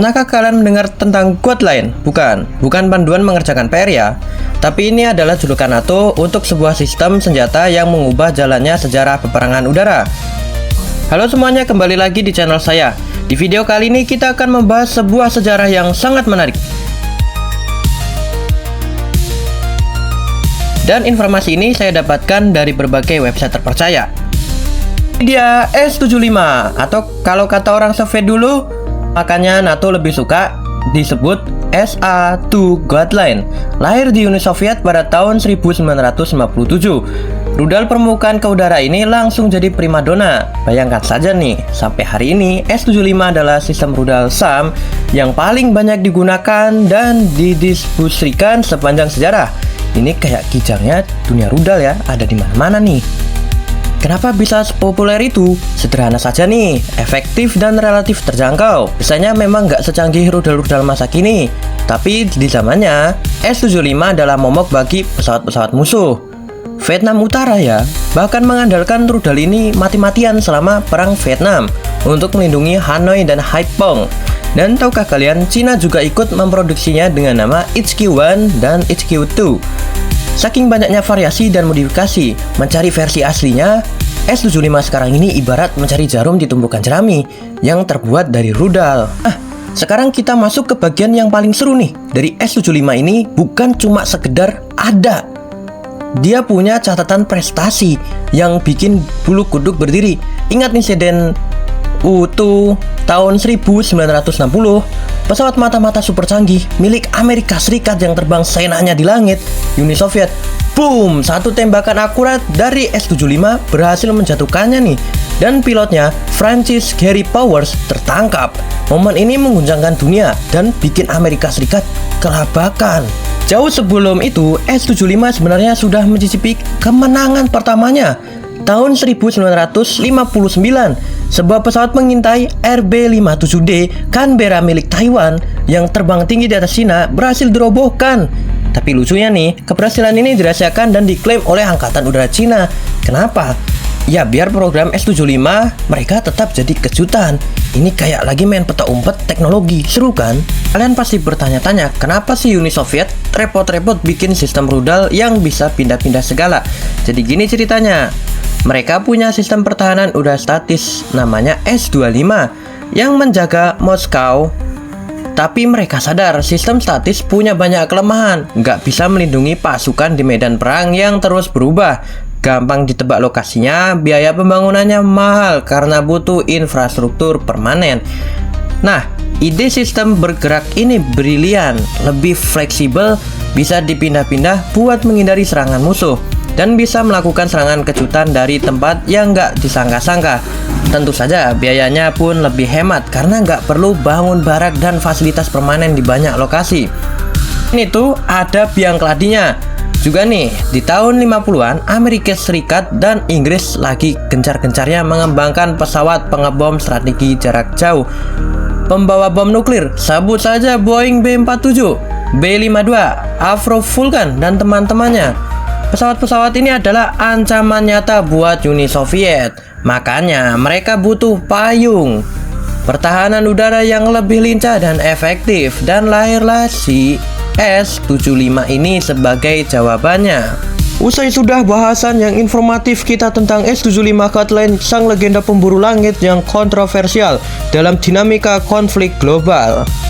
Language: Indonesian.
Pernahkah kalian mendengar tentang Godline? Bukan panduan mengerjakan PR ya. Tapi ini adalah julukan NATO untuk sebuah sistem senjata yang mengubah jalannya sejarah peperangan udara. Halo semuanya, kembali lagi di channel saya. Di video kali ini kita akan membahas sebuah sejarah yang sangat menarik. Dan informasi ini saya dapatkan dari berbagai website terpercaya. Ini dia S-75, atau kalau kata orang Soviet dulu, makanya NATO lebih suka disebut SA-2 Godline. Lahir di Uni Soviet pada tahun 1957. Rudal permukaan ke udara ini langsung jadi primadona. Bayangkan saja nih, sampai hari ini S-75 adalah sistem rudal SAM yang paling banyak digunakan dan didistribusikan sepanjang sejarah. Ini kayak kijangnya dunia rudal ya, ada di mana-mana nih. Kenapa bisa sepopuler itu? Sederhana saja nih, efektif dan relatif terjangkau. Biasanya memang nggak secanggih rudal-rudal masa kini, tapi di zamannya, S-75 adalah momok bagi pesawat-pesawat musuh. Vietnam Utara ya, bahkan mengandalkan rudal ini mati-matian selama Perang Vietnam untuk melindungi Hanoi dan Haiphong. Dan tahukah kalian, Cina juga ikut memproduksinya dengan nama HQ-1 dan HQ-2. Saking banyaknya variasi dan modifikasi, mencari versi aslinya, S-75 sekarang ini ibarat mencari jarum di tumpukan jerami yang terbuat dari rudal. Sekarang kita masuk ke bagian yang paling seru nih. Dari S-75 ini bukan cuma sekedar ada. Dia punya catatan prestasi yang bikin bulu kuduk berdiri. Ingat insiden U2 tahun 1960, pesawat mata-mata super canggih milik Amerika Serikat yang terbang seenaknya di langit, Uni Soviet. Boom, satu tembakan akurat dari S-75 berhasil menjatuhkannya nih. Dan pilotnya, Francis Gary Powers, tertangkap. Momen ini mengguncangkan dunia dan bikin Amerika Serikat kelabakan. Jauh sebelum itu, S-75 sebenarnya sudah mencicipi kemenangan pertamanya. Tahun 1959, sebuah pesawat pengintai RB-57D Canberra milik Taiwan yang terbang tinggi di atas Cina berhasil dirobohkan. Tapi lucunya nih, keberhasilan ini dirahasiakan dan diklaim oleh Angkatan Udara Cina. Kenapa? Ya biar program S-75 mereka tetap jadi kejutan. Ini kayak lagi main peta umpet teknologi, seru kan? Kalian pasti bertanya-tanya, kenapa sih Uni Soviet repot-repot bikin sistem rudal yang bisa pindah-pindah segala? Jadi gini ceritanya. Mereka punya sistem pertahanan udara statis namanya S-25 yang menjaga Moskow. Tapi mereka sadar sistem statis punya banyak kelemahan, nggak bisa melindungi pasukan di medan perang yang terus berubah. Gampang ditebak lokasinya, biaya pembangunannya mahal karena butuh infrastruktur permanen. Nah, ide sistem bergerak ini brilian, lebih fleksibel, bisa dipindah-pindah buat menghindari serangan musuh. Dan bisa melakukan serangan kejutan dari tempat yang nggak disangka-sangka. Tentu saja biayanya pun lebih hemat karena nggak perlu bangun barak dan fasilitas permanen di banyak lokasi. Ini tuh ada biang keladinya. Juga nih, di tahun 50-an Amerika Serikat dan Inggris lagi gencar-gencarnya mengembangkan pesawat pengebom strategi jarak jauh. Pembawa bom nuklir, sebut saja Boeing B-47, B-52, Avro Vulcan dan teman-temannya. Pesawat-pesawat ini adalah ancaman nyata buat Uni Soviet. Makanya mereka butuh payung pertahanan udara yang lebih lincah dan efektif. Dan lahirlah si S-75 ini sebagai jawabannya. Usai sudah bahasan yang informatif kita tentang S-75 Godline, sang legenda pemburu langit yang kontroversial dalam dinamika konflik global.